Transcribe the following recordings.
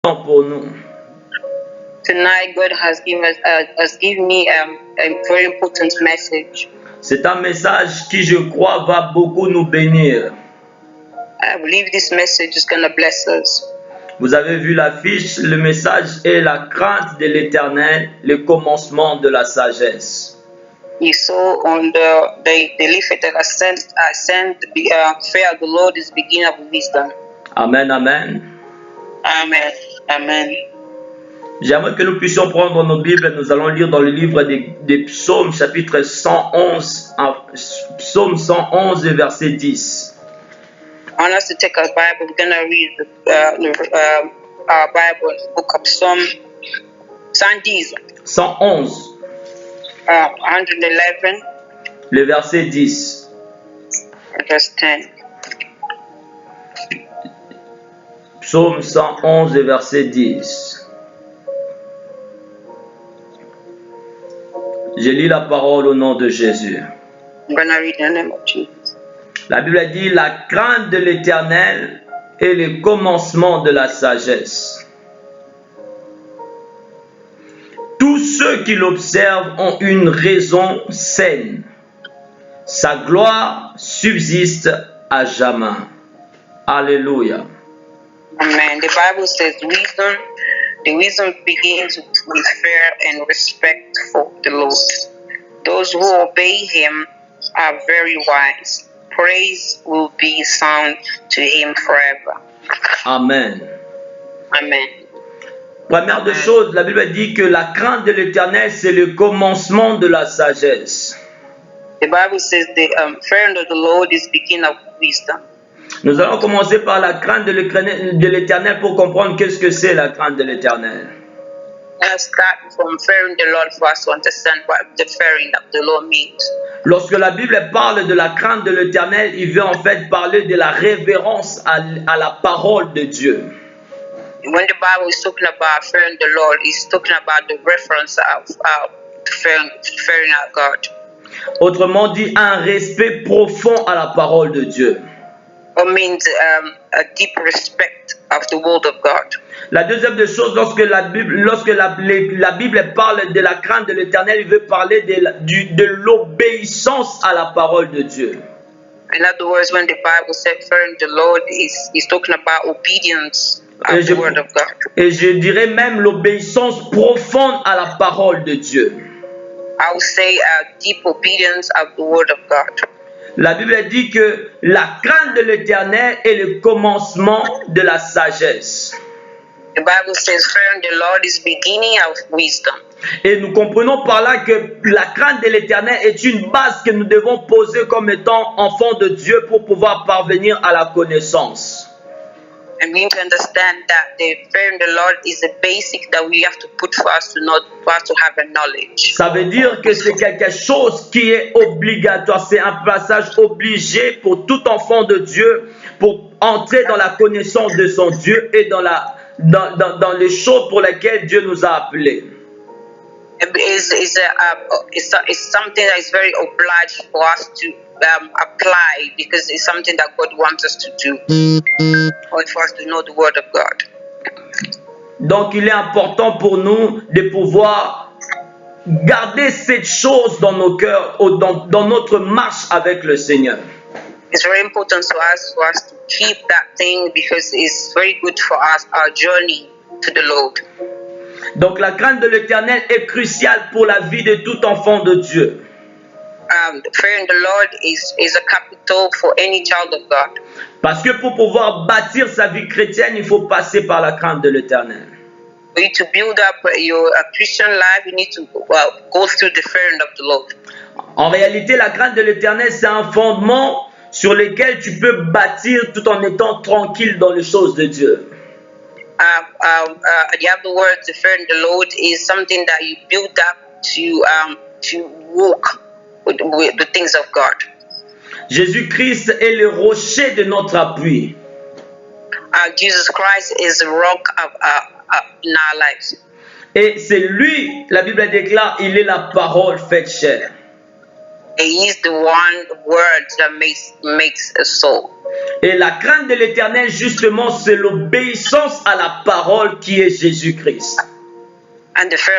pour nous. Tonight, God has given me a very important message. C'est un message qui, je crois, va beaucoup nous bénir. I believe this message is going to bless us. Vous avez vu l'affiche, le message est la crainte de l'Éternel, le commencement de la sagesse. You saw on the leaflet that I sent fear of the Lord is the beginning of wisdom. Amen, amen. Amen, amen. J'aimerais que nous puissions prendre nos Bibles. Nous allons lire dans le livre des Psaumes, chapitre 111, Psaume 111, verset 10. I want us to take our Bible. We're going to read our Bible, the book of Psalm 110. 111. 111, le verset 10. Verse 10. Psaume 111, verset 10. Je lis la parole au nom de Jésus. I'm going to read in the name of Jesus. La Bible dit, la crainte de l'Éternel est le commencement de la sagesse. Tous ceux qui l'observent ont une raison saine. Sa gloire subsiste à jamais. Alléluia. Amen. The Bible says the wisdom begins with fear and respect for the Lord. Those who obey him are very wise. Praise will be sung to him forever. Amen. Amen. Première des choses, la Bible dit que la crainte de l'Éternel, c'est le commencement de la sagesse. The Bible says the fear of the Lord is the beginning of wisdom. Nous allons commencer par la crainte de l'Éternel pour comprendre qu'est-ce que c'est la crainte de l'Éternel. Let's start from fearing the Lord for us to understand what the fearing of the Lord means. Lorsque la Bible parle de la crainte de l'Éternel, il veut en fait parler de la révérence à la parole de Dieu. When the Bible is talking about fearing the Lord, it's talking about the reference of fearing our God. Autrement dit, un respect profond à la parole de Dieu. It means a deep respect of the word of God. La deuxième des choses, lorsque la Bible parle de la crainte de l'Éternel, il veut parler de l'obéissance à la parole de Dieu. In other words, when the Bible says fearing the Lord, is talking about obedience of the word of God. Et je dirais même l'obéissance profonde à la parole de Dieu. I would say a deep obedience of the word of God. La Bible dit que la crainte de l'Éternel est le commencement de la sagesse. The Bible says fearing the Lord is beginning of wisdom. Et nous comprenons par là que la crainte de l'Éternel est une base que nous devons poser comme étant enfants de Dieu pour pouvoir parvenir à la connaissance. And we need to understand that the fearing the Lord is a basic that we have to put for us to know, for us to have a knowledge. Ça veut dire que c'est quelque chose qui est obligatoire, c'est un passage obligé pour tout enfant de Dieu pour entrer dans la connaissance de son Dieu et dans les choses pour lesquelles Dieu nous a appelés. It's something that is very obliged for us to apply because it's something that God wants us to do, or for us to know the word of God. Donc il est important pour nous de pouvoir garder cette chose dans nos cœurs, dans notre marche avec le Seigneur. It's very important to us to keep that thing because it's very good for us, our journey to the Lord. Donc la crainte de l'Éternel est cruciale pour la vie de tout enfant de Dieu. Fearing the Lord is a capital for any child of God. Parce que pour pouvoir bâtir sa vie chrétienne, il faut passer par la crainte de l'Éternel. For you to build up your Christian life, you need to go through the fearing of the Lord. En réalité, la crainte de l'Éternel, c'est un fondement sur lequel tu peux bâtir tout en étant tranquille dans les choses de Dieu. The other word, the fearing the Lord, is something that you build up to walk with the things of God. Jésus-Christ est le rocher de notre appui. Jesus Christ is the rock in our lives. Et c'est lui, la Bible déclare, il est la parole faite chair. He is the one word that makes a soul. Et la crainte de l'Éternel, justement, c'est l'obéissance à la parole qui est Jésus-Christ. And the fear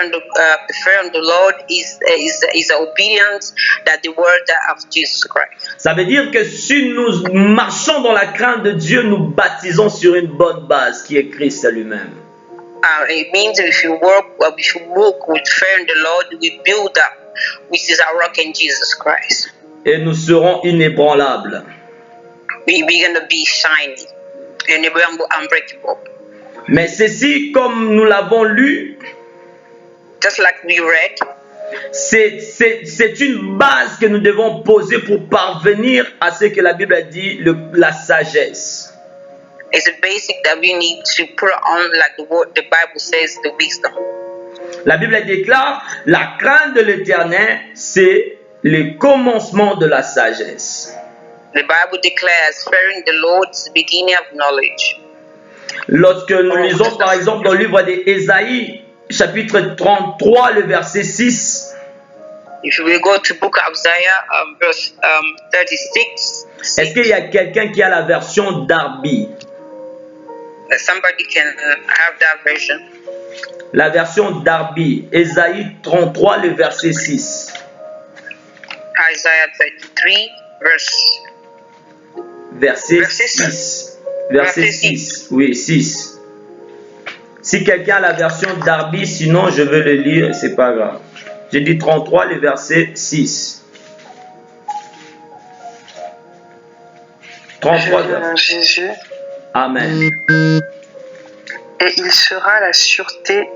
of the Lord is obedience that the word of Jesus Christ. Ça veut dire que si nous marchons dans la crainte de Dieu, nous baptisons sur une bonne base qui est Christ lui-même. It means if you walk with fear in the Lord, we build up, which is our rock in Jesus Christ. Et nous serons inébranlables. We're going to be shiny and unbreakable. Mais ceci, comme nous l'avons lu, just like we read, c'est une base que nous devons poser pour parvenir à ce que la Bible a dit, la sagesse. It's a basic that we need to put on, like the Bible says, the wisdom. La Bible déclare, la crainte de l'Éternel, c'est le commencement de la sagesse. The Bible declares, fearing the Lord is the beginning of knowledge. Lorsque nous lisons par exemple dans le livre d'Ésaïe, chapitre 33, le verset 6. If we go to book of Isaiah, verse 36. Est-ce qu'il y a quelqu'un qui a la version Darby? Somebody can have that version. La version Darby, Ésaïe 33, le verset 6. Isaiah 33, verset 6. Verset 6. Oui, 6. Si quelqu'un a la version Darby, sinon je veux le lire, c'est pas grave. J'ai dit 33, le verset 6. 33 verset. Jésus. Amen. Et il sera la sûreté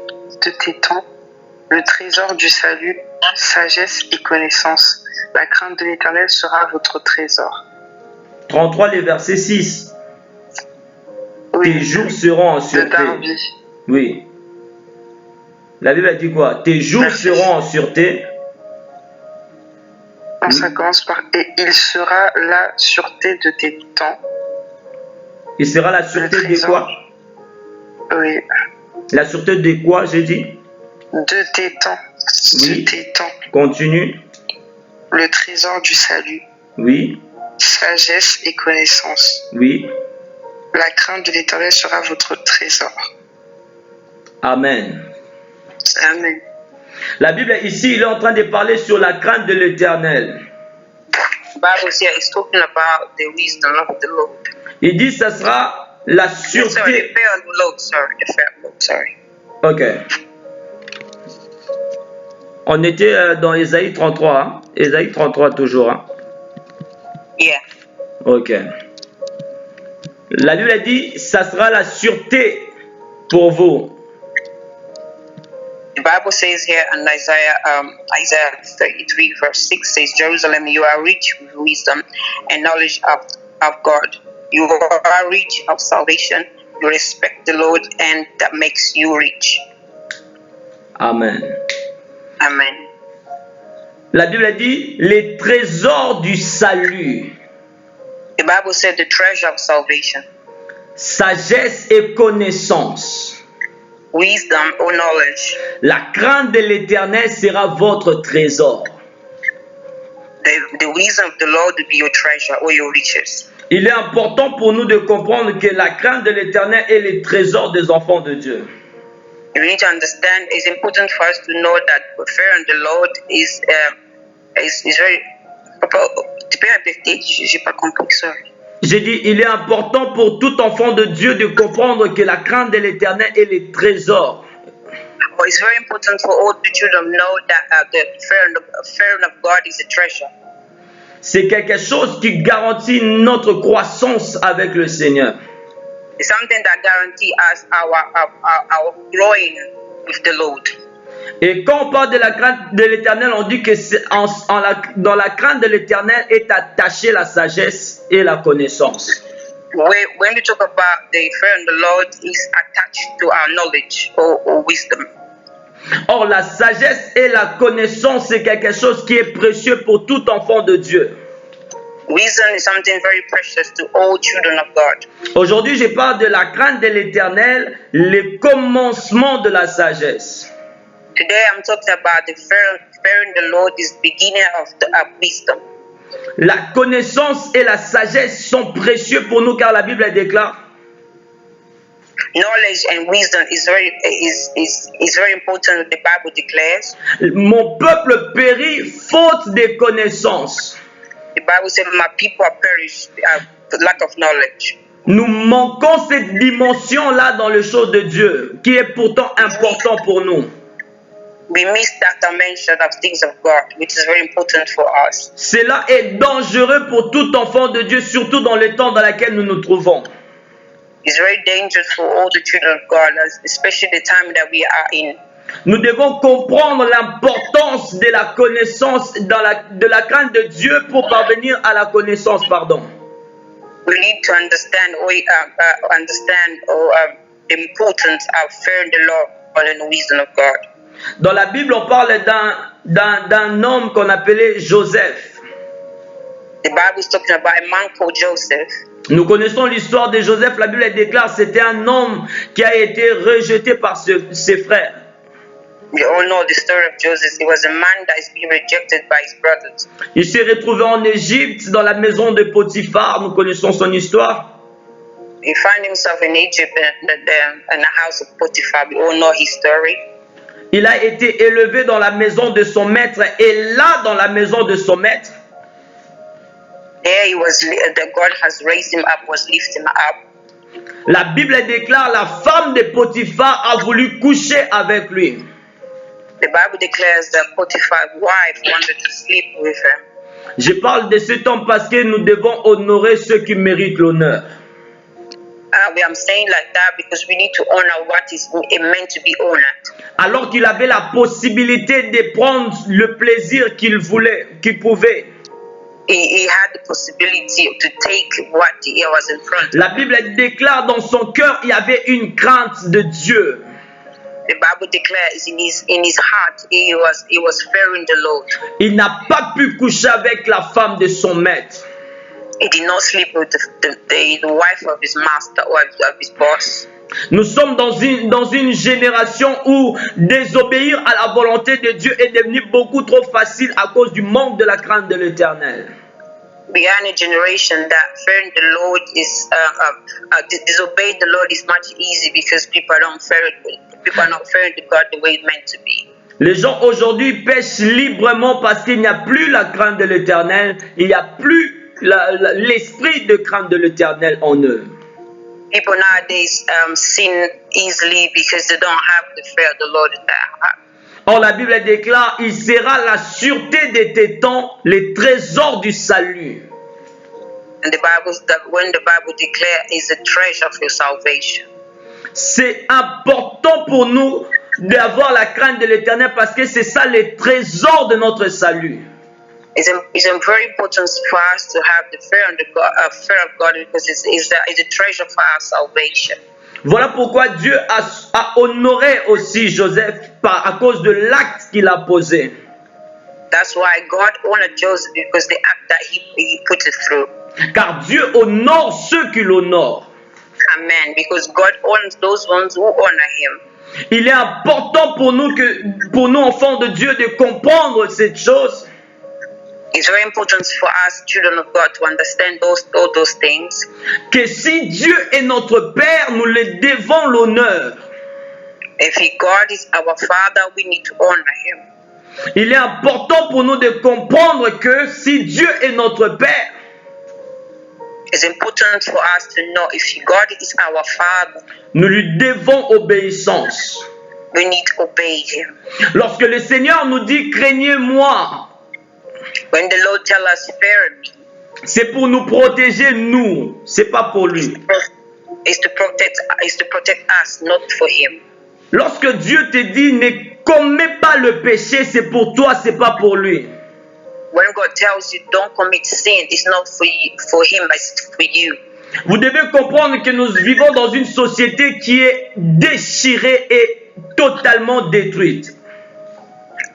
de tes temps, le trésor du salut, sagesse et connaissance. La crainte de l'Éternel sera votre trésor. 33, le verset 6. Oui. Tes jours seront en sûreté. De Darby. Oui. La Bible a dit quoi? Tes jours seront en sûreté. Ça commence par et il sera la sûreté de tes temps. Il sera la sûreté de quoi? Oui. La sûreté de quoi, j'ai dit? De tes temps. Oui. De tes temps. Continue. Le trésor du salut. Oui. Sagesse et connaissance. Oui. La crainte de l'Éternel sera votre trésor. Amen. Amen. La Bible ici, il est en train de parler sur la crainte de l'Éternel. Bible here is talking about the wisdom of the Lord. Il dit ça sera la sûreté. Sorry, the fear of the Lord, sorry. Ok. On était dans Ésaïe 33. Hein? Ésaïe 33 toujours. Hein? Yeah. Ok. La Bible a dit ça sera la sûreté pour vous. The Bible says here in Isaiah 33 verse 6 says, Jerusalem, you are rich with wisdom and knowledge of God. You are rich of salvation. You respect the Lord, and that makes you rich. Amen. Amen. La Bible a dit les trésors du salut. The Bible said the treasure of salvation. Sagesse et connaissance. Wisdom or knowledge. La crainte de l'Éternel sera votre trésor. The wisdom of the Lord will be your treasure or your riches. Il est important pour nous de comprendre que la crainte de l'Éternel est le trésor des enfants de Dieu. You need to understand. It's important for us to know that fear of the Lord is very. J'ai pas compris, sorry. J'ai dit, il est important pour tout enfant de Dieu de comprendre que la crainte de l'Éternel est le trésor. Well, it's very important for all the children to know that the fear of God is a treasure. C'est quelque chose qui garantit notre croissance avec le Seigneur. It's something that guarantees us our growing with the Lord. Et quand on parle de la crainte de l'Éternel, on dit que dans la crainte de l'Éternel est attachée la sagesse et la connaissance. When we talk about the fear of the Lord, is attached to our knowledge or wisdom. Or, la sagesse et la connaissance, c'est quelque chose qui est précieux pour tout enfant de Dieu. Wisdom is something very precious to all children of God. Aujourd'hui, je parle de la crainte de l'Éternel, le commencement de la sagesse. Today I'm talking about the fear of the Lord is the beginning of wisdom. La connaissance et la sagesse sont précieux pour nous car la Bible déclare knowledge and wisdom is very important. The Bible declares. mon peuple périt faute de connaissances. The Bible says, "My people are perished for lack of knowledge." Nous manquons cette dimension-là dans les choses de Dieu, qui est pourtant important pour nous. We miss that dimension of things of God, which is very important for us. Cela est dangereux pour tout enfant de Dieu, surtout dans les temps dans lesquels nous nous trouvons. It's very dangerous for all the children of God, especially the time that we are in. Nous devons comprendre l'importance de la connaissance, de la crainte de Dieu pour parvenir à la connaissance, pardon. We need to understand the importance of fearing the Lord and the wisdom of God. Dans la Bible, on parle d'un homme qu'on appelait Joseph. The Bible is talking about a man called Joseph. Nous connaissons l'histoire de Joseph. La Bible déclare que c'était un homme qui a été rejeté par ses frères. We all know the story of Joseph. He was a man that is being rejected by his brothers. Il s'est retrouvé en Égypte, dans la maison de Potiphar. Nous connaissons son histoire. He found himself in Egypt in the house of Potiphar. We all know his story. Il a été élevé dans la maison de son maître. Et là, dans la maison de son maître, there God has raised him up, was lifted him up. La Bible déclare la femme de Potiphar a voulu coucher avec lui. The Bible declares that Potiphar's wife wanted to sleep with him. Je parle de cet homme parce que nous devons honorer ceux qui méritent l'honneur. I'm saying like that because we need to honor what is meant to be honored. Alors qu'il avait la possibilité de prendre le plaisir qu'il voulait, qu'il pouvait. He had the possibility to take what was in front of him. La Bible déclare dans son cœur il y avait une crainte de Dieu. The Bible declares in his heart he was fearing the Lord. Il n'a pas pu coucher avec la femme de son maître. He did not sleep with the wife of his master or of his boss. Nous sommes dans une génération où désobéir à la volonté de Dieu est devenu beaucoup trop facile à cause du manque de la crainte de l'Éternel. We are in a generation that fearing the Lord is disobeying the Lord is much easy because people are not fearing the God the way it's meant to be. Les gens aujourd'hui pêchent librement parce qu'il n'y a plus la crainte de l'Éternel, il n'y a plus l'esprit de crainte de l'Éternel en eux. People nowadays sin easily because they don't have the fear of the Lord in their heart. Or la Bible déclare, il sera la sûreté de tes temps, les trésors du salut. And when the Bible declares is the treasure of your salvation. C'est important pour nous d'avoir la crainte de l'Éternel parce que c'est ça les trésors de notre salut. It's very important for us to have the fear of God because it's a treasure for our salvation. Voilà pourquoi Dieu a honoré aussi Joseph à cause de l'acte qu'il a posé. That's why God honored Joseph because the act that he put it through. Car Dieu honore ceux qui l'honorent. Amen. Because God honors those ones who honor Him. Il est important pour nous enfants de Dieu de comprendre cette chose. It's very important for us, children of God, to understand all those things. Que si Dieu est notre Père, nous lui devons l'honneur. If God is our Father, we need to honor Him. Il est important pour nous de comprendre que si Dieu est notre Père, it's important for us to know if God is our Father, nous lui devons obéissance. We need to obey Him. Lorsque le Seigneur nous dit craignez-moi, when the Lord tells us fear me, c'est pour nous protéger nous, c'est pas pour lui. It's to protect us, not for Him. Lorsque Dieu te dit ne commets pas le péché, c'est pour toi, c'est pas pour lui. When God tells you don't commit sin, it's not for Him, but it's for you. Vous devez comprendre que nous vivons dans une société qui est déchirée et totalement détruite.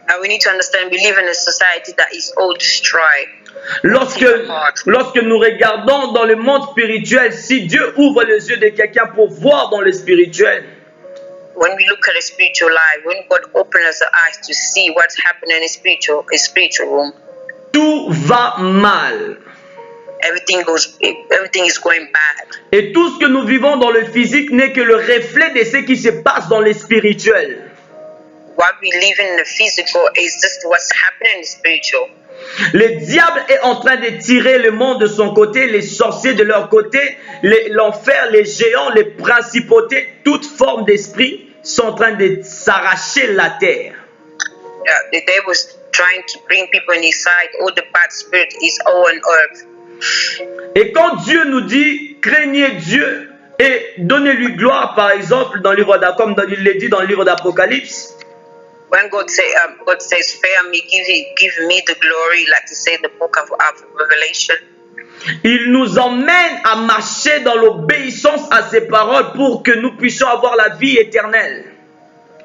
And we need to understand we live in a society that is all destroyed. Lorsque nous regardons dans le monde spirituel, si Dieu ouvre les yeux de quelqu'un pour voir dans le spirituel, when we look at the spiritual life, when God opens our eyes to see what's happening in the spiritual room, tout va mal. Everything is going bad. Et tout ce que nous vivons dans le physique n'est que le reflet de ce qui se passe dans le spirituel. What we live in the physical is just what's happening in the spiritual. Le diable est en train de tirer le monde de son côté, les sorciers de leur côté, l'enfer, les géants, les principautés, toute forme d'esprit sont en train de s'arracher la terre. The devil is trying to bring people in his side. All the bad spirit is all on earth. Et quand Dieu nous dit craignez Dieu et donnez-lui gloire, par exemple, dans le livre comme il le dit dans le livre d'Apocalypse. When God says, "Fear me, give me the glory," like he said in the book of Revelation. Il nous emmène à marcher dans l'obéissance à ses paroles pour que nous puissions avoir la vie éternelle.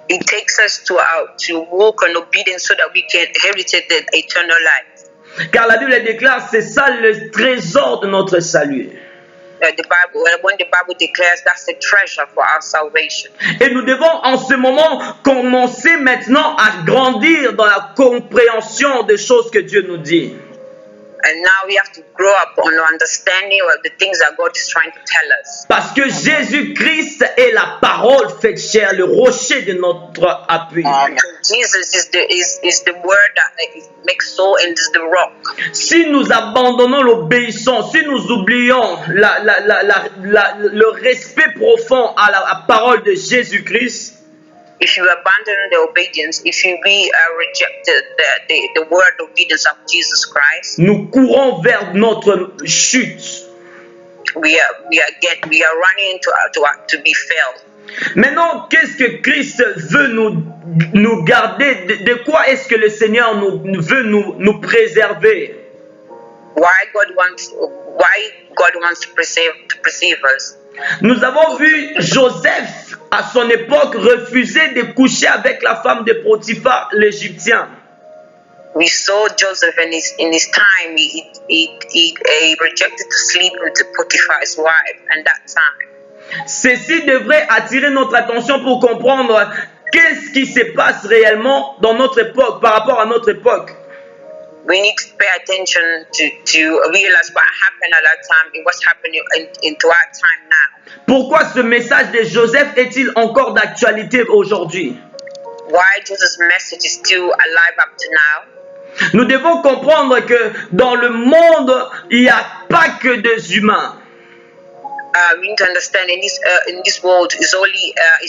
It takes us to walk in obedience so that we can inherit the eternal life. Car la Bible déclare, c'est ça le trésor de notre salut. When the Bible declares that's the treasure for our salvation. Et nous devons en ce moment commencer maintenant à grandir dans la compréhension des choses que Dieu nous dit. And now we have to grow up on the understanding of the things that God is trying to tell us. Parce que Jésus-Christ est la parole faite chair, le rocher de notre appui. Jesus is the word that makes soul and is the rock. Si nous abandonnons l'obéissance, si nous oublions le respect profond à la parole de Jésus-Christ, if you abandon the obedience, if you rejected the word obedience of Jesus Christ, nous courons vers notre chute. We are running to be failed. Maintenant, qu'est-ce que Christ veut nous garder? De quoi est-ce que le Seigneur veut nous préserver? Why God wants to preserve us? Nous avons vu Joseph à son époque refuser de coucher avec la femme de Potiphar, l'Égyptien. We saw Joseph in his time. He rejected to sleep with Potiphar's wife, and that time. Ceci devrait attirer notre attention pour comprendre qu'est-ce qui se passe réellement dans notre époque, par rapport à notre époque. We need to pay attention to realize what happened at that time and what's happening into our time now. Pourquoi ce message de Joseph est-il encore d'actualité aujourd'hui? Why Jesus' message is still alive up to now? Nous devons comprendre que dans le monde, il n'y a pas que des humains. We need to understand in this world it's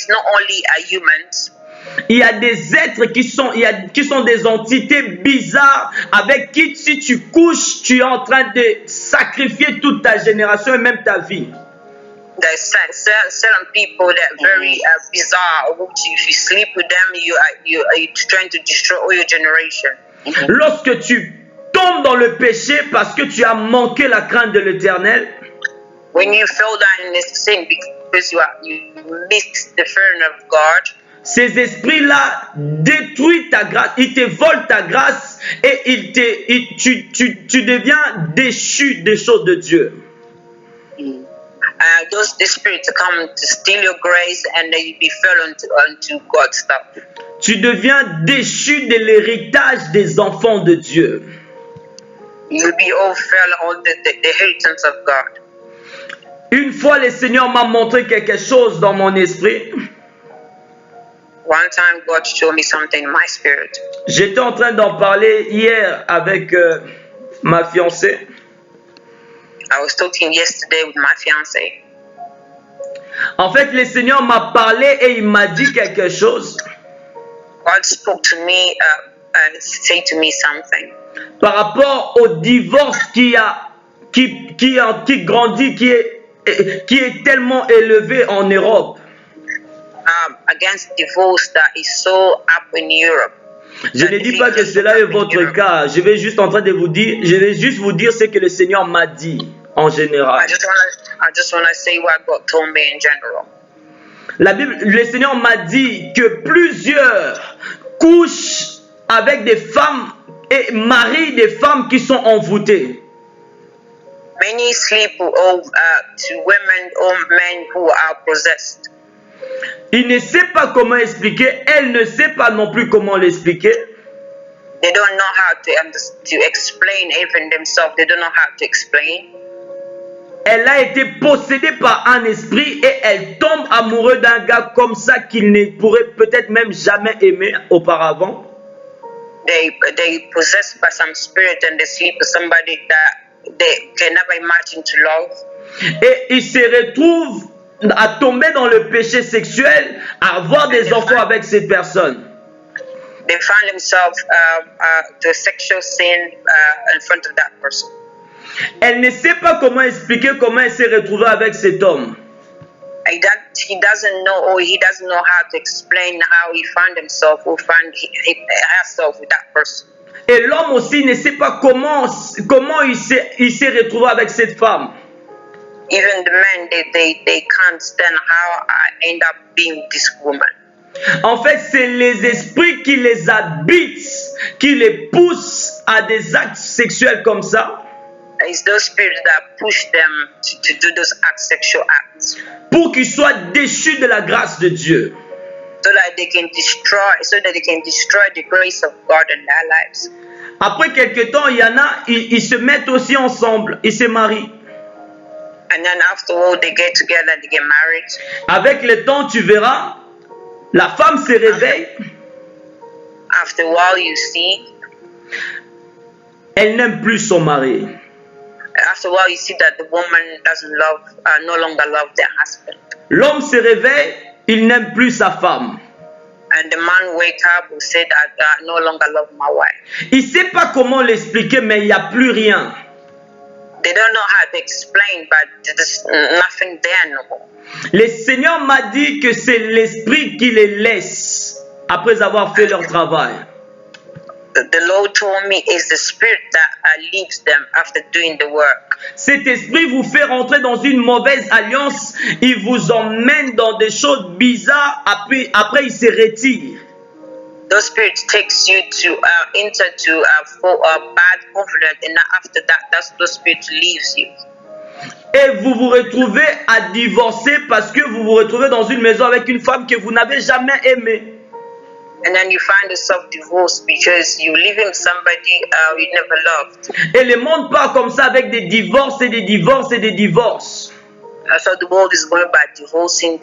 not only humans. Il y a des êtres qui sont des entités bizarres avec qui si tu couches, tu es en train de sacrifier toute ta génération et même ta vie. There's certain people that are very bizarre. If you sleep with them, you're trying to destroy all your generation. Lorsque tu tombes dans le péché parce que tu as manqué la crainte de l'Éternel, when you fell down in this sin because you missed the fear of God, ces esprits-là détruisent ta grâce, ils te volent ta grâce et tu deviens déchu des choses de Dieu. Those spirits come to steal your grace and then you be fell unto God's stuff. Tu deviens déchu de l'héritage des enfants de Dieu. You'll be all fell on the inheritance of God. Une fois, le Seigneur m'a montré quelque chose dans mon esprit. One time God showed me something in my spirit. J'étais en train d'en parler hier avec ma fiancée. I was talking yesterday with my fiancée. En fait, le Seigneur m'a parlé et il m'a dit quelque chose. God spoke to me and said to me something. Par rapport au divorce qui grandit, qui est tellement élevé en Europe. Against divorce that is so up in Europe. Je ne dis pas que cela est votre cas. Je vais juste vous dire ce que le Seigneur m'a dit en général. I just want to say what God told me in general. La Bible, le Seigneur m'a dit que plusieurs couchent avec des femmes et marient des femmes qui sont envoûtées. Many sleep to women or men who are possessed. Il ne sait pas comment expliquer, elle ne sait pas non plus comment l'expliquer. They don't know how to explain even themselves. They don't know how to explain. Elle a été possédée par un esprit et elle tombe amoureuse d'un gars comme ça qu'il ne pourrait peut-être même jamais aimer auparavant. They possessed by some spirit and they sleep with somebody that they can never imagine to love. Et ils se retrouvent à tomber dans le péché sexuel, à avoir des enfants avec ces personnes. They find themselves to a sexual sin in front of that person. Elle ne sait pas comment expliquer comment elle s'est retrouvée avec cet homme. He doesn't know, or he doesn't know how to explain how he found himself or found herself with that person. Et l'homme aussi ne sait pas comment il s'est retrouvé avec cette femme. Even the men, they can't stand how I end up being with this woman. En fait, c'est les esprits qui les habitent, qui les poussent à des actes sexuels comme ça. It's those spirits that push them to do those sexual acts. Pour qu'ils soient déchus de la grâce de Dieu. So that they can destroy the grace of God in their lives. Après quelque temps, il y en a, ils se mettent aussi ensemble, ils se marient. And then afterward, they get together and they get married. Avec le temps, tu verras, la femme se réveille. After a while, you see, elle n'aime plus son mari. After a while, you see that the woman no longer love their husband. L'homme se réveille, il n'aime plus sa femme. And the man wake up and say that I no longer love my wife. Il ne sait pas comment l'expliquer, mais il n'y a plus rien. They don't know how to explain, but there's nothing there no more. Le Seigneur m'a dit que c'est l'esprit qui les laisse après avoir fait leur travail. The Lord told me it's the spirit that leaves them after doing the work. Cet esprit vous fait rentrer dans une mauvaise alliance. Il vous emmène dans des choses bizarres. Après il se retire. Those spirits takes you to into bad confidence, and after that, those spirits leaves you. Et vous vous retrouvez à divorcer parce que vous vous retrouvez dans une maison avec une femme que vous n'avez jamais aimée. And then you find yourself divorced because you live with somebody you never loved. Et le monde part comme ça avec des divorces et des divorces et des divorces. So the world is going by divorcing.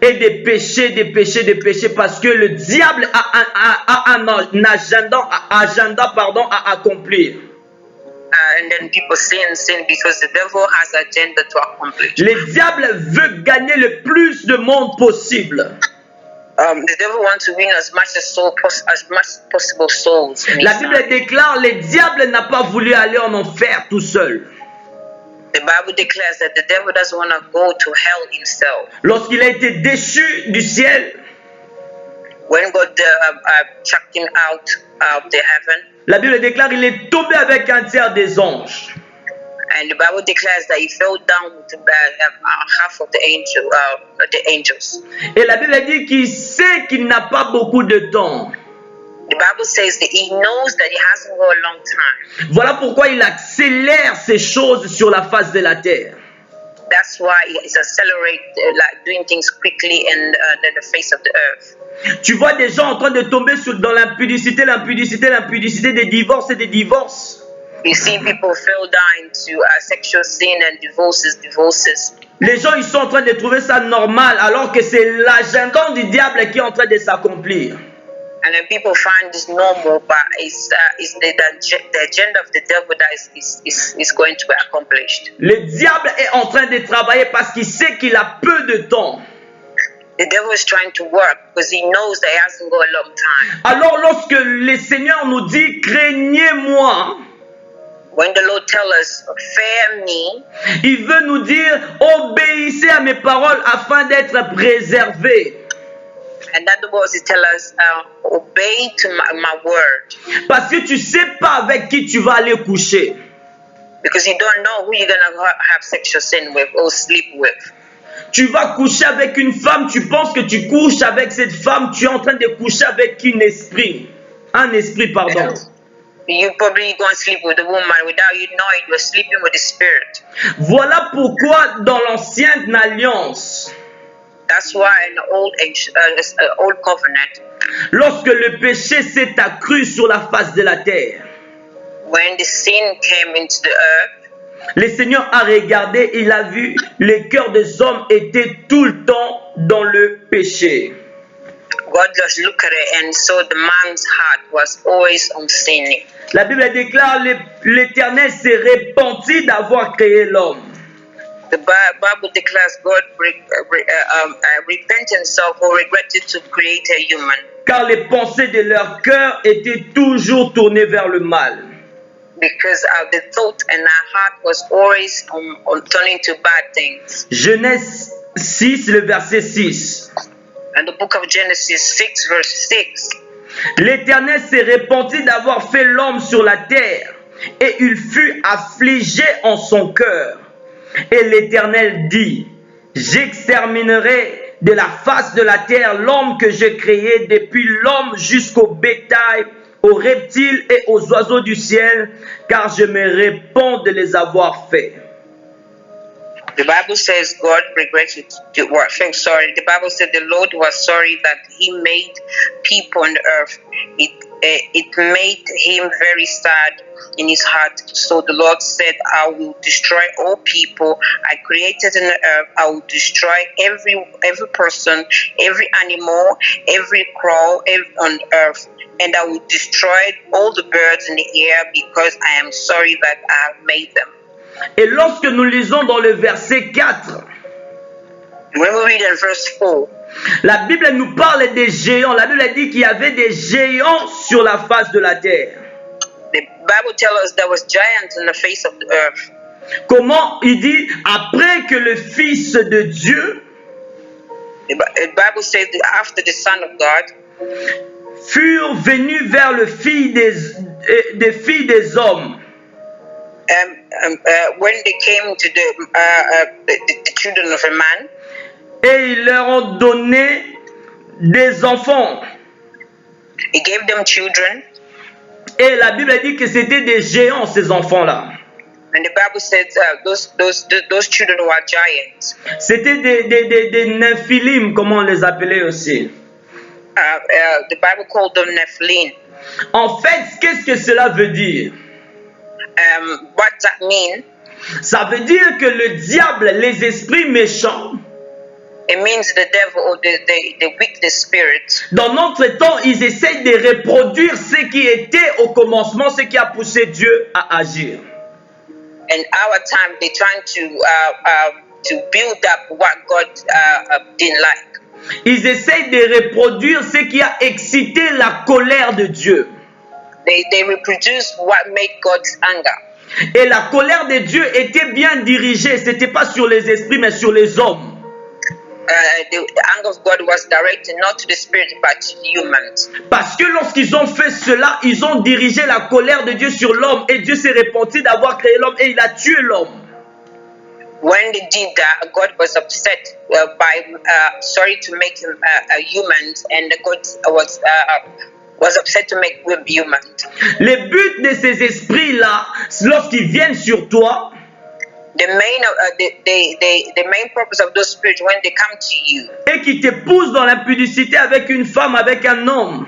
Et des péchés parce que le diable a un agenda à accomplir. And then people sin because the devil has an agenda to accomplish. Le diable veut gagner le plus de monde possible. The devil wants to win as much possible souls. La Bible déclare, le diable n'a pas voulu aller en enfer tout seul. The Bible declares that the devil doesn't want to go to hell himself. Lorsqu'il a été déchu du ciel, when God chucked him out of the heaven, la Bible déclare il est tombé avec un tiers des anges. And the Bible declares that he fell down with half of the angels. Et la Bible dit qu'il sait qu'il n'a pas beaucoup de temps. The Bible says that he knows that he hasn't got a long time. Voilà pourquoi il accélère ces choses sur la face de la terre. That's why he's accelerating, like doing things quickly in the face of the earth. Tu vois des gens en train de tomber dans l'impudicité, des divorces et des divorces. You see people fall down into sexual sin and divorces. Les gens ils sont en train de trouver ça normal alors que c'est l'agenda du diable qui est en train de s'accomplir. And then people find this normal, but it's the agenda of the devil that is going to be accomplished. Le diable est en train de travailler parce qu'il sait qu'il a peu de temps. The devil is trying to work because he knows that he hasn't got a long time. Alors lorsque le Seigneur nous dit craignez-moi, when the Lord tells us, fear me, il veut nous dire obéissez à mes paroles afin d'être préservés. And that the words tell us, obey to my word. Parce que tu sais pas avec qui tu vas aller coucher. Because you don't know who you're gonna have sexual sin with or sleep with. Tu vas coucher avec une femme, tu penses que tu couches avec cette femme, tu es en train de coucher avec un esprit, pardon. You probably going to sleep with a woman without you knowing you're sleeping with the spirit. Voilà pourquoi dans l'ancienne alliance, That's why in the old covenant, lorsque le péché s'est accru sur la face de la terre, when the sin came into the earth, le Seigneur a regardé, il a vu, les cœurs des hommes étaient tout le temps dans le péché. God just looked at it and saw the man's heart was always on sinning. La Bible déclare, l'Éternel s'est repenti d'avoir créé l'homme. The Bible declares God repent himself or regretted to create a human. Car les pensées de leur cœur étaient toujours tournées vers le mal. Because the thought in our heart was always on turning to bad things. Genèse 6, le verset 6. And the book of Genesis 6 verse 6. L'Éternel s'est repenti d'avoir fait l'homme sur la terre, et il fut affligé en son cœur. Et l'Éternel dit, j'exterminerai de la face de la terre l'homme que j'ai créé, depuis l'homme jusqu'au bétail, aux reptiles et aux oiseaux du ciel, car je me réponds de les avoir faits. The Bible says God regretted the sorry. The Bible said the Lord was sorry that He made people on the earth. It made Him very sad in His heart. So the Lord said, "I will destroy all people I created in the earth. I will destroy every person, every animal, every crow on earth, and I will destroy all the birds in the air because I am sorry that I have made them." Et lorsque nous lisons dans le verset 4, when we read in verse 4, la Bible nous parle des géants. La Bible dit qu'il y avait des géants sur la face de la terre. The Bible tells us there was giants on the face of the earth. Comment il dit, après que le Fils de Dieu, the Bible says that after the Son of God furent venus vers le fils des filles des hommes, when they came to the children of a man, et ils leur ont donné des enfants. He gave them children. Et la Bible dit que c'était des géants, ces enfants-là. And the Bible says those children were giants. C'était des Nephilim, comme on les appelait aussi. The Bible called them Nephilim. En fait, qu'est-ce que cela veut dire? What that mean? Ça veut dire que le diable, les esprits méchants, it means the devil or the wicked spirit. Dans notre temps, ils essayent de reproduire ce qui était au commencement, ce qui a poussé Dieu à agir. In our time, they're trying to build up what God didn't like. Ils essayent de reproduire ce qui a excité la colère de Dieu. They reproduce what made God's anger. Et la colère de Dieu était bien dirigée. Ce n'était pas sur les esprits, mais sur les hommes. The anger of God was directed not to the spirit but to the humans. Parce que lorsqu'ils ont fait cela, ils ont dirigé la colère de Dieu sur l'homme. Et Dieu s'est repenti d'avoir créé l'homme et il a tué l'homme. When they did that, God was upset sorry to make him a human, and God was upset to make him human. Le but de ces esprits-là, lorsqu'ils viennent sur toi, the main purpose of those spirits when they come to you, et qui te poussent dans l'impudicité avec une femme, avec un homme,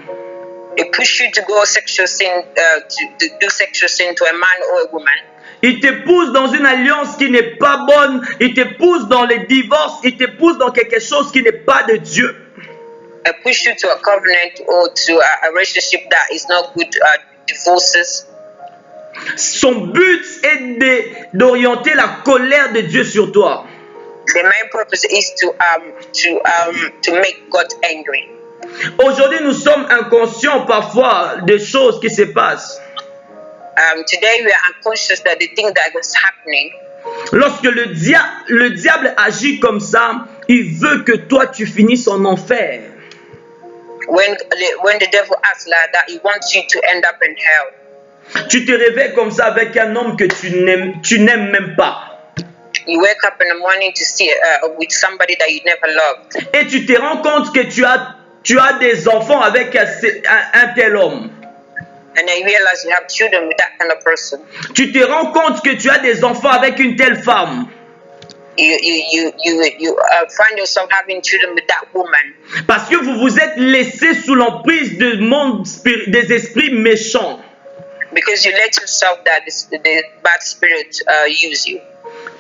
they push you to go sexual sin, to do sexual sin to a man or a woman. Ils te poussent dans une alliance qui n'est pas bonne. Ils te poussent dans les divorces. Ils te poussent dans quelque chose qui n'est pas de Dieu. Push you to a covenant or to a relationship that is not good, divorces. Son but est d'orienter la colère de Dieu sur toi. The main purpose is to make God angry. Aujourd'hui, nous sommes inconscients parfois des choses qui se passent. Today we are unconscious that the thing that was happening. Lorsque le diable agit comme ça, il veut que toi tu finisses en enfer. When the devil acts like that, he wants you to end up in hell. Tu te réveilles comme ça avec un homme que tu n'aimes même pas. You wake up in the morning to see with somebody that you never loved. Et tu te rends compte que tu as des enfants avec un tel homme. And I realize you have children with that kind of person. Tu te rends compte que tu as des enfants avec une telle femme. you find yourself having children with that woman Parce que vous vous êtes laissé sous l'emprise des esprits méchants. because you let yourself that the bad spirit use you.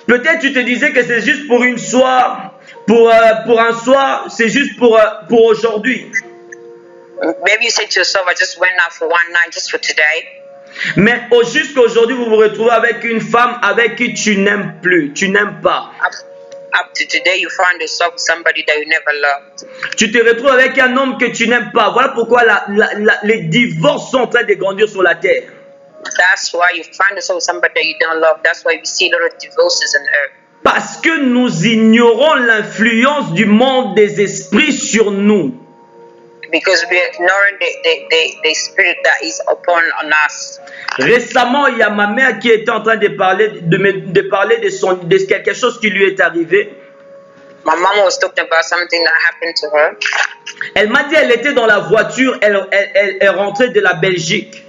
Peut-être tu te disais que c'est juste pour une soirée, pour un soir, c'est juste pour aujourd'hui. Maybe you say to yourself, I just went out for one night just for today. Mais jusqu'aujourd'hui, vous vous retrouvez avec une femme avec qui tu n'aimes plus, tu n'aimes pas. Up to today, you find yourself with somebody that you never loved. Tu te retrouves avec un homme que tu n'aimes pas. Voilà pourquoi les divorces sont en train de grandir sur la terre. That's why you find yourself with somebody that you don't love. That's why we see a lot of divorces on earth. Parce que nous ignorons l'influence du monde des esprits sur nous. Because we are ignoring the spirit that is upon on us. Récemment, il y a ma mère qui était en train de parler de quelque chose qui lui est arrivé. My mom was talking about something that happened to her. Elle m'a dit elle était dans la voiture, elle rentrait de la Belgique.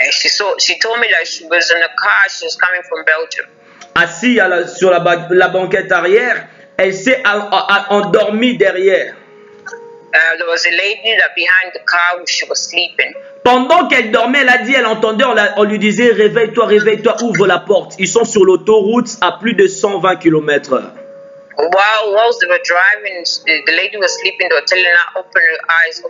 And she told me that she was in a car, she was coming from Belgium. Assise sur la banquette arrière, elle s'est endormie derrière. There was a lady that behind the car, she was sleeping. Pendant qu'elle dormait, elle a dit, elle entendait, on lui disait réveille-toi, réveille-toi, ouvre la porte. Ils sont sur l'autoroute à plus de 120 km/h. Whilst they were driving, the lady was sleeping. They were telling her, open her eyes,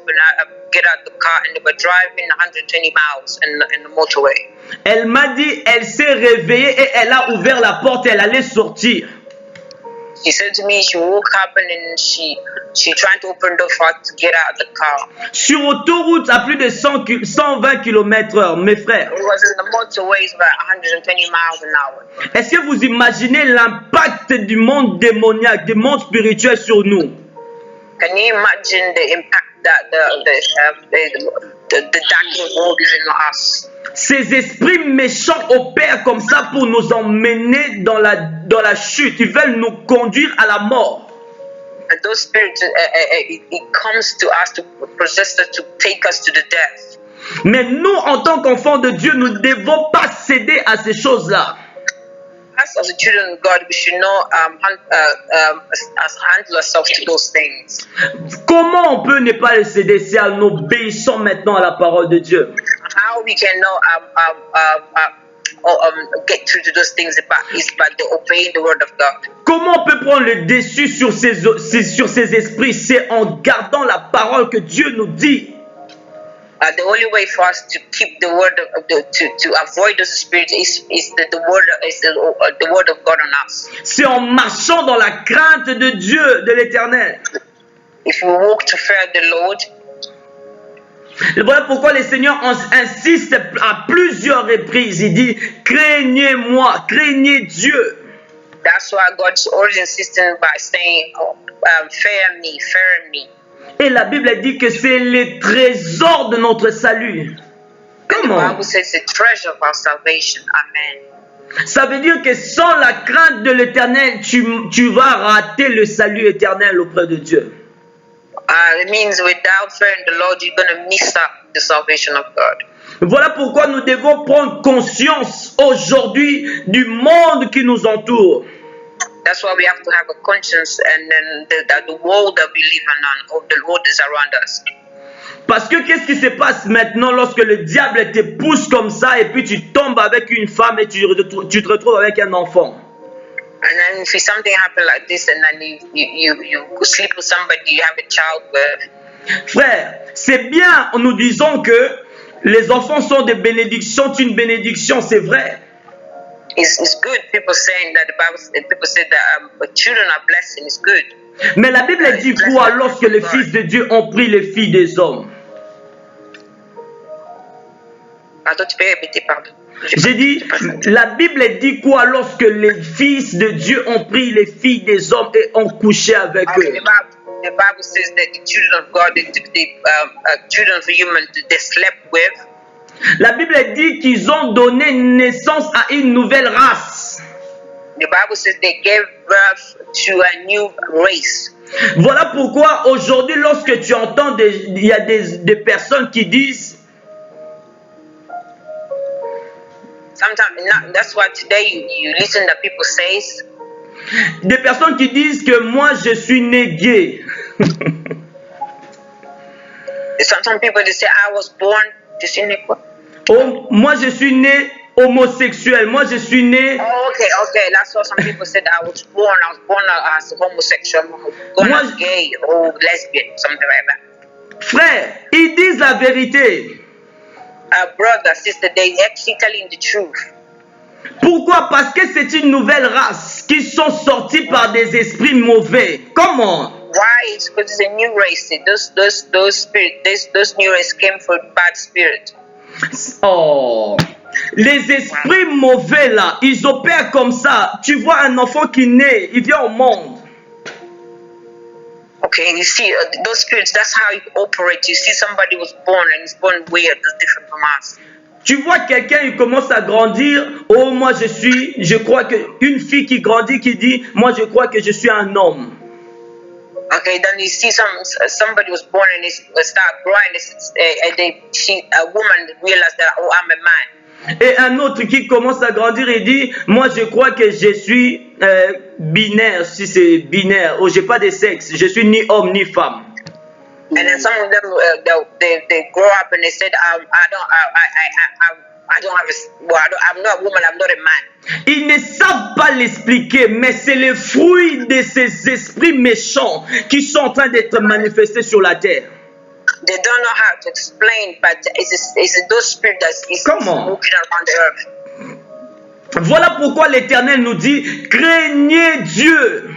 get out the car, and they were driving 120 miles in the motorway. Elle m'a dit, elle s'est réveillée et elle a ouvert la porte et elle allait sortir. She said to me, she woke up and then she tried to open the door to get out of the car. Sur autoroute à plus de 120 km/h, mes frères. It was in the motorways about 120 miles an hour. Est-ce que vous imaginez l'impact du monde démoniaque, du monde spirituel sur nous? Can you imagine the impact that the darkness world is in us? Ces esprits méchants opèrent comme ça pour nous emmener dans la chute. Ils veulent nous conduire à la mort. And those spirits, it comes to us to possess us, to take us to the death. Mais nous, en tant qu'enfants de Dieu, nous ne devons pas céder à ces choses-là. As the children of God, we should know handle ourselves to those things. Comment on peut ne pas le céder si nous obéissons maintenant à la parole de Dieu? How we can know get through to those things is by obeying the word of God. Comment on peut prendre le dessus sur ces esprits? C'est en gardant la parole que Dieu nous dit. The only way for us to keep the word to avoid those spirits is the word of God on us. C'est en marchant dans la crainte de Dieu, de l'Éternel. If we walk to fear the Lord. Et voilà pourquoi le Seigneur insiste à plusieurs reprises. Il dit, craignez-moi, craignez Dieu. That's why God's always insisting by saying, fear me, fear me. Et la Bible dit que c'est le trésor de notre salut. Comment? The Bible says the treasure of our salvation. Amen. Ça veut dire que sans la crainte de l'Éternel, tu vas rater le salut éternel auprès de Dieu. It means without fearing the Lord, you're going to miss out the salvation of God. Voilà pourquoi nous devons prendre conscience aujourd'hui du monde qui nous entoure. That's why we have to have a conscience and then the world that we live in, or the world is around us. Parce que qu'est-ce qui se passe maintenant lorsque le diable te pousse comme ça et puis tu tombes avec une femme et tu te retrouves avec un enfant? And then if something happens like this and then you sleep with somebody you have a child with. Frère, c'est bien, nous disons que les enfants sont des bénédictions, une bénédiction, c'est vrai. It's good. People saying that people say that children are blessing. It's good. Mais la Bible dit quoi lorsque les fils de Dieu ont pris les filles des hommes? Pardon, tu peux répéter, pardon. J'ai dit, la Bible dit quoi lorsque les fils de Dieu ont pris les filles des hommes et ont couché avec eux? The Bible says that the children of God, the children of human, they slept with. La Bible dit qu'ils ont donné naissance à une nouvelle race. The Bible says they gave birth to a new race. Voilà pourquoi aujourd'hui, lorsque tu entends il y a des personnes qui disent. Sometimes that's why today you listen to people say. Des personnes qui disent que moi je suis né gay. Some people they say I was born this in what? Oh, moi je suis né homosexuel. Moi je suis né. Oh, okay. That's what some people said. I was born as homosexual, born as gay or lesbian, something like that. Frère, ils disent la vérité. Brother, sister, they actually telling the truth. Pourquoi? Parce que c'est une nouvelle race qui sont sortis par des esprits mauvais. Comment? Why? It's because it's a new race. Those spirit, those new race came from bad spirit. Oh, les esprits mauvais là, ils opèrent comme ça. Tu vois un enfant qui naît, il vient au monde. Okay, you see, those spirits, that's how it operates. You see somebody was born and is born weird, that's different from us. Tu vois quelqu'un, il commence à grandir. Oh, moi je crois que une fille qui grandit, qui dit, moi je crois que je suis un homme. Okay, then you see somebody was born and they start growing, a woman realized that, oh, I'm a man. Et un autre qui commence à grandir et dit, moi je crois que je suis binaire, si c'est binaire, ou j'ai pas de sexe, je suis ni homme ni femme. And then some of them they grow up and they said, I'm not a woman, I'm not a man. Ils ne savent pas l'expliquer, mais c'est le fruit de ces esprits méchants qui sont en train d'être manifestés sur la terre. They don't know how to explain, but it's those spirits that is walking around the earth. Voilà pourquoi l'Éternel nous dit, craignez Dieu.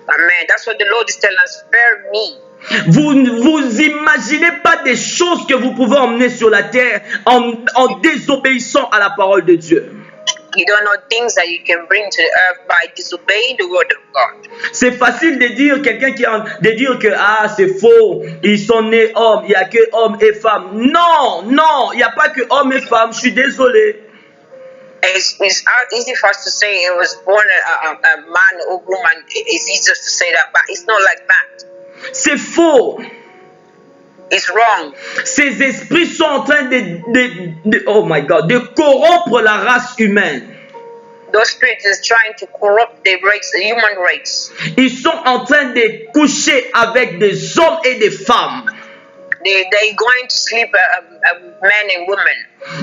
Amen. That's what the Lord is telling us. Fear me. Vous ne vous imaginez pas des choses que vous pouvez emmener sur la terre en désobéissant à la parole de Dieu. You don't know things that you can bring to the earth by disobeying the word of God. C'est facile de dire que c'est faux, ils sont nés hommes, il n'y a que hommes et femmes. Non, il n'y a pas que hommes et femmes, je suis désolé. It's easy for us to say it was born a man or woman. It's easy to say that, but it's not like that. C'est faux. It's wrong. Ces esprits sont en train de corrompre la race humaine. Those spirits is trying to corrupt the human race. Ils sont en train de coucher avec des hommes et des femmes. They're going to sleep men and women.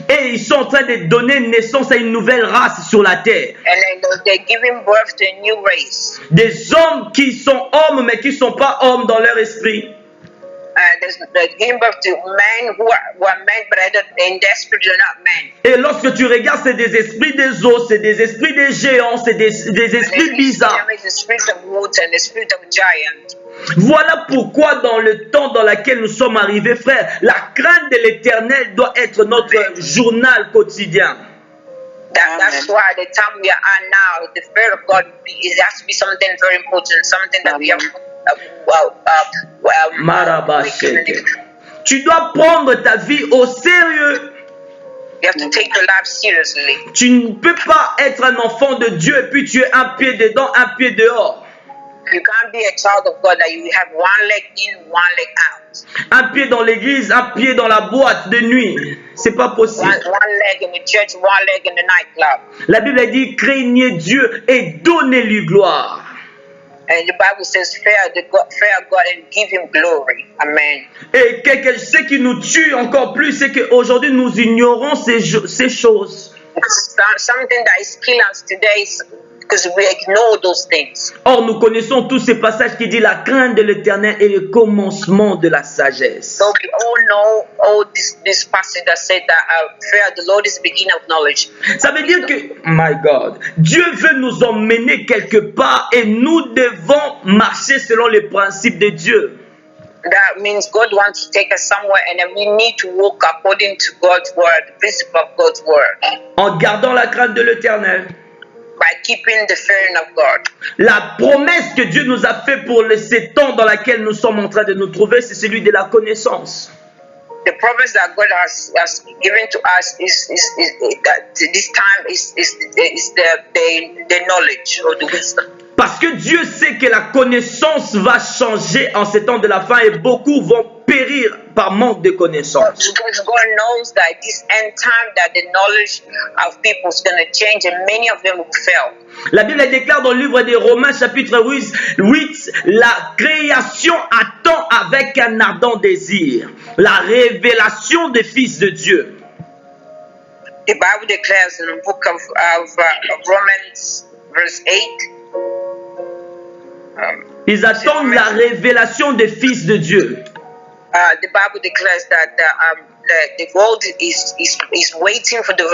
Et ils sont en train de donner naissance à une nouvelle race sur la terre. And then they're giving birth to a new race. Des hommes qui sont hommes mais qui ne sont pas hommes dans leur esprit. They're giving birth to men who are men, but in their spirit they're not men. Et lorsque tu regardes, c'est des esprits des eaux, c'est des esprits des géants, c'est des esprits bizarres. The spirit of woods and the spirit of giants. Voilà pourquoi dans le temps dans lequel nous sommes arrivés, frère, la crainte de l'Éternel doit être notre journal quotidien. That's why the time we are now, the fear of God, it has to be something very important, something that we have. Tu dois prendre ta vie au sérieux. You have to take your life seriously. Tu ne peux pas être un enfant de Dieu et puis tu es un pied dedans, un pied dehors. You can't be a child of God that you have one leg in, one leg out. Un pied dans l'église, un pied dans la boîte de nuit. C'est pas possible. One leg in the church, one leg in the nightclub. La Bible dit craignez Dieu et donnez-lui gloire. And the Bible says, fear God and give Him glory. Amen. Et ce qui nous tue encore plus, c'est qu'aujourd'hui nous ignorons ces choses. Something that is killing us today is because we ignore those things. Or, nous connaissons tous ces passages qui disent la crainte de l'Éternel est le commencement de la sagesse. So we all know all this passage that said that fear of the Lord is the beginning of knowledge. Ça veut dire que, my God, Dieu veut nous emmener quelque part et nous devons marcher selon les principes de Dieu. That means God wants to take us somewhere and then we need to walk according to God's word, the principle of God's word. En gardant la crainte de l'Éternel. By keeping the fearing of God. La promesse que Dieu nous a faite pour ces temps dans lesquels nous sommes en train de nous trouver, c'est celui de la connaissance. The promise that God has given to us is that this time is the knowledge or the wisdom. Parce Parce que Dieu sait que la connaissance va changer en ces temps de la fin et beaucoup vont périr par manque de connaissance. Because God knows that this end time that the knowledge of people is going to change and many of them will fail. La Bible déclare dans le livre des Romains chapitre 8, la création attend avec un ardent désir la révélation des fils de Dieu. The Bible declares in the book of Romans verse 8, Ils attendent la révélation des fils de Dieu. the Bible declares that the world is waiting for the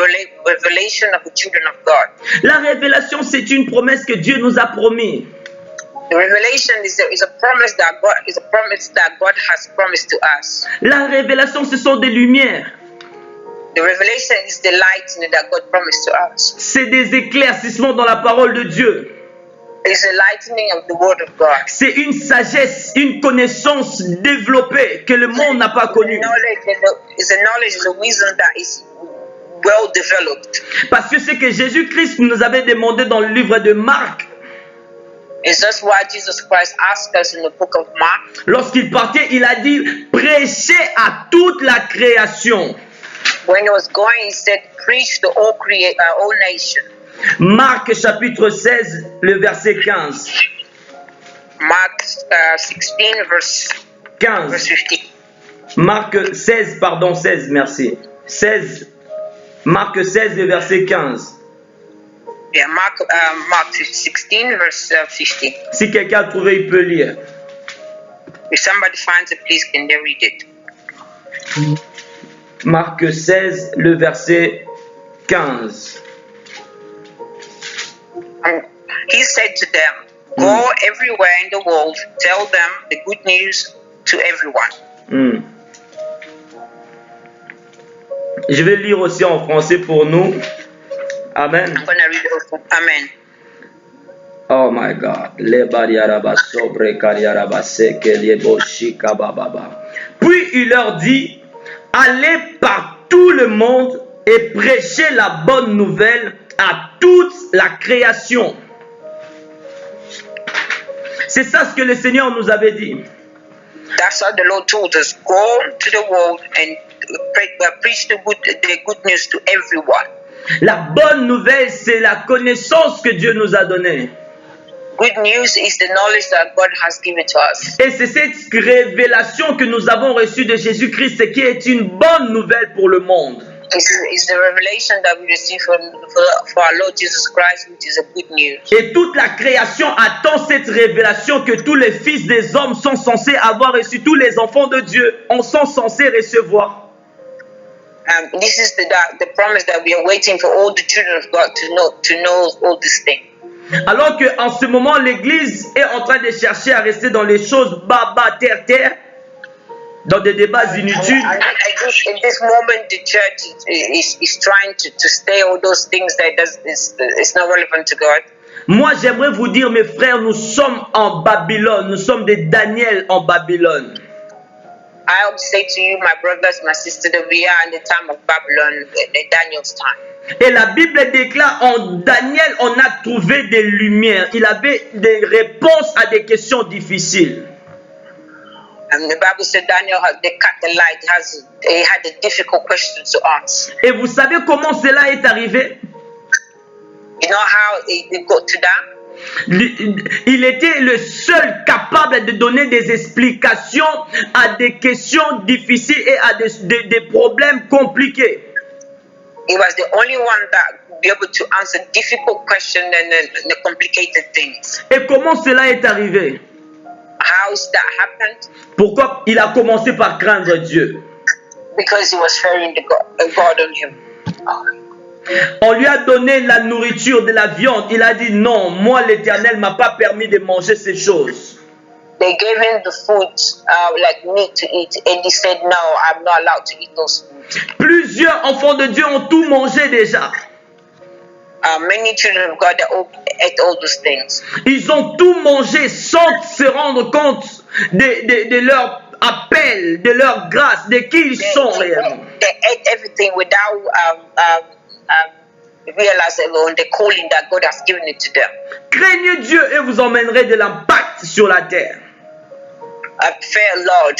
revelation of the children of God. La révélation, c'est une promesse que Dieu nous a promis. The revelation is a promise that God has promised to us. La révélation, ce sont des lumières. The revelation is the light that God promised to us. C'est des éclaircissements dans la parole de Dieu. It's a lightening of the word of God. C'est une sagesse, une connaissance développée que le monde n'a pas connue. It's a knowledge, a wisdom that is well developed. Parce que c'est que Jésus-Christ nous avait demandé dans le livre de Marc. It's just why Jesus Christ asked us in the book of Mark. Lorsqu'il partait, il a dit prêchez à toute la création. When he was going, he said, preach to all nation. Marc chapitre 16, le verset 15. Mark 16, verse 15. 15. Marc 16, pardon, 16, merci. 16. Marc 16, le verset 15. Yeah, Mark 16, verse 15. Si quelqu'un a trouvé, il peut lire. If somebody finds it, please can they read it? Marc 16, le verset 15. He said to them, go everywhere in the world, tell them the good news to everyone. Je vais lire aussi en français pour nous. Amen. I'm going to read it also. Amen. Oh my God. Puis il leur dit, allez par tout le monde et prêchez la bonne nouvelle à toute la création. C'est ça ce que le Seigneur nous avait dit. That's what the Lord told us. Go to the world and preach the good news to everyone. La bonne nouvelle, c'est la connaissance que Dieu nous a donnée. Good news is the knowledge that God has given to us. Et c'est cette révélation que nous avons reçue de Jésus-Christ qui est une bonne nouvelle pour le monde. It's the revelation that we receive for our Lord Jesus Christ, which is a good news. Et toute la création attend cette révélation que tous les fils des hommes sont censés avoir reçu, tous les enfants de Dieu sont censés recevoir. This is the promise that we are waiting for all the children of God to know all these things. Alors qu'en ce moment, l'Église est en train de chercher à rester dans les choses bas, terre, dans des débats inutiles. In this moment, the church is trying to stay all those things that is not relevant to God. Moi, j'aimerais vous dire, mes frères, nous sommes en Babylone. Nous sommes des Daniel en Babylone. I would say to you, my brothers, my sisters, that we are in the time of Babylon, the Daniel's time. Et la Bible déclare, en Daniel, on a trouvé des lumières. Il avait des réponses à des questions difficiles. And the Bible said Daniel they cut the light. He had a difficult question to ask. Et vous savez comment cela est arrivé? You know how it got to that? Il était le seul capable de donner des explications à des questions difficiles et à des problèmes compliqués. He was the only one that would be able to answer difficult questions and the complicated things. Et comment cela est arrivé? How's that happened? Pourquoi il a commencé par craindre Dieu? Because he was fearing God on him. On lui a donné la nourriture de la viande. Il a dit non, moi l'Éternel m'a pas permis de manger ces choses. They gave him the food like meat to eat, and he said, "No, I'm not allowed to eat those foods." Plusieurs enfants de Dieu ont tout mangé déjà. Many children of God ate all those things. Ils ont tout mangé sans se rendre compte de leur appel, de leur grâce, de qui ils sont réellement. They ate everything without realize the calling that God has given it to them. Craignez Dieu et vous emmènerez de l'impact sur la terre. Fear Lord,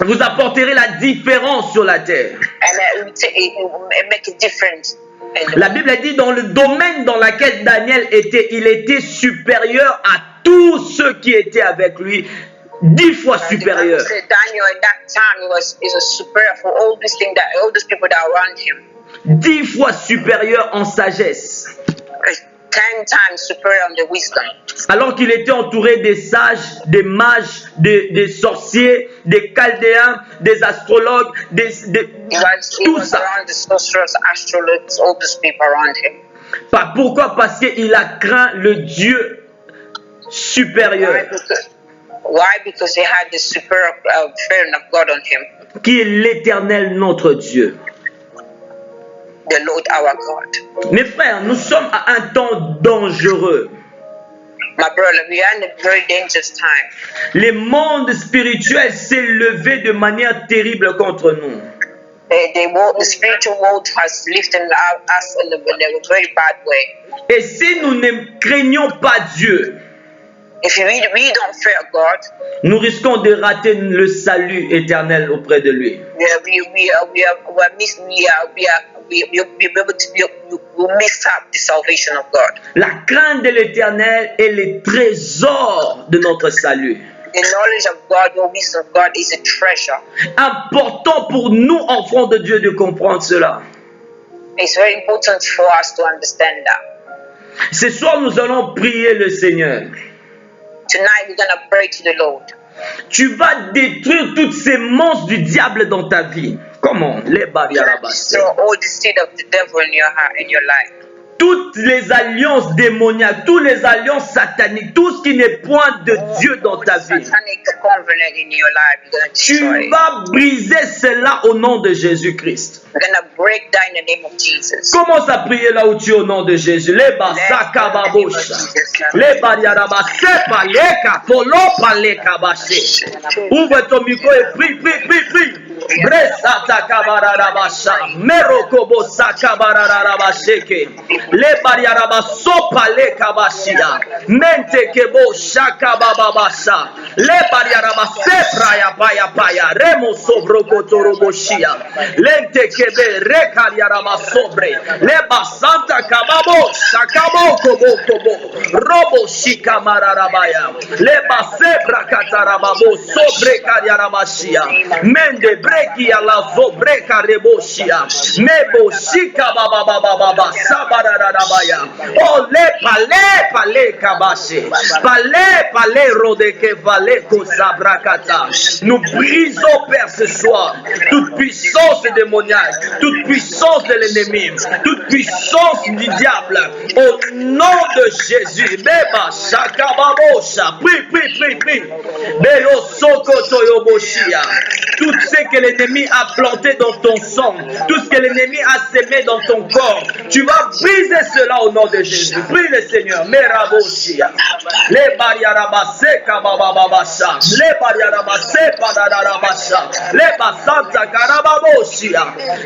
Vous apporterez la différence sur la terre. and it will make a difference. La Bible a dit dans le domaine dans lequel Daniel était, il était supérieur à tous ceux qui étaient avec lui, 10 fois supérieur. Daniel at that time was superior for all these things that all these people that are around him. 10 fois supérieur en sagesse. 10 times superior in the wisdom. Alors qu'il était entouré des sages, des mages, des sorciers, des chaldéens, des astrologues, He tout was ça. around the sorcerers, astrologers, all these people around him. Pourquoi? Parce qu'il a craint le Dieu supérieur, Why? Because he had the superior fear of God on him, qui est l'Éternel notre Dieu. the Lord our God. Mes frères, nous sommes à un temps dangereux. My brother, we are in a very dangerous time. Le monde spirituel s'est levé de manière terrible contre nous. The spiritual world has lifted us in a very bad way. Et si nous ne craignons pas Dieu, If we don't fear God, nous risquons de rater le salut éternel auprès de lui. we miss up the salvation of God. La crainte de l'Éternel est le trésor de notre salut. The knowledge of God, the wisdom of God is a treasure. Important pour nous, enfants de Dieu, de comprendre cela. It's very important for us to understand that. Ce soir, nous allons prier le Seigneur. Tonight we're going to pray to the Lord. Tu vas détruire toutes ces monstres du diable dans ta vie. Comment? Les barrières. So all the seed of the devil in your heart, in your life. Toutes les alliances démoniaques, toutes les alliances sataniques, tout ce qui n'est point de Dieu dans ta vie. Satanic covenant in your life, you're going to destroy Tu it. vas briser cela au nom de Jésus-Christ. We're going to break down in the name of Jesus. Commence à prier là où tu es au nom de Jésus. Les basaka babosha. Les bariaraba sepa leka polopa leka bashe. Ouvre ton micro et prie, prie, prie, prie. Bresata kabararabasha. Merokobo sakabararabasheke. Les bariaraba sopa leka bashia. Mente kebo shaka bababasha. Les bariaraba sepra ya paya paya. Remo sobroko toroboshia. Lente kebe rekariaraba sobre. Les basanta kababo shakabo kobo kobo. Robo shika mararabaya. Les basebra katarababo sobre kariarabashia. Mende breki ala sobre kareboshia. Mebo shika baba sabararabaya. Oh le pale kabashe. Pale rodeke vale kosabrakata. Nous brisons Père ce soir toute puissance démoniaque, toute puissance de l'ennemi, toute puissance du diable au nom de Jésus. Beba shakababosha. Prie. Belo sokoto yoboshia. Tout ce que l'ennemi a planté dans ton sang, tout ce que l'ennemi a semé dans ton corps, tu vas briser cela au nom de Jésus. Prie le Seigneur. Meraboshia. Les bariarabase kabababasha. Les bariarabase padarabasha. Les basanta karababoshia.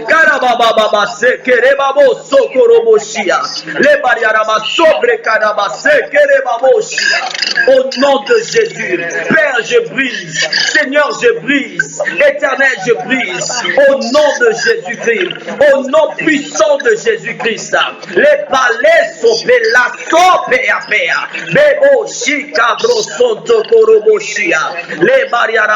Karabababase kerebabo sokoroboshia. Les bariarabase sobre karabase kerebaboshia. Au nom de Jésus, Père, je brise. Seigneur, je brise. Éternel, je brise. Au nom de Jésus-Christ, au nom puissant de Jésus-Christ, les palais sont la sopea. Bebo shika brosonto koroboshia. Les barrières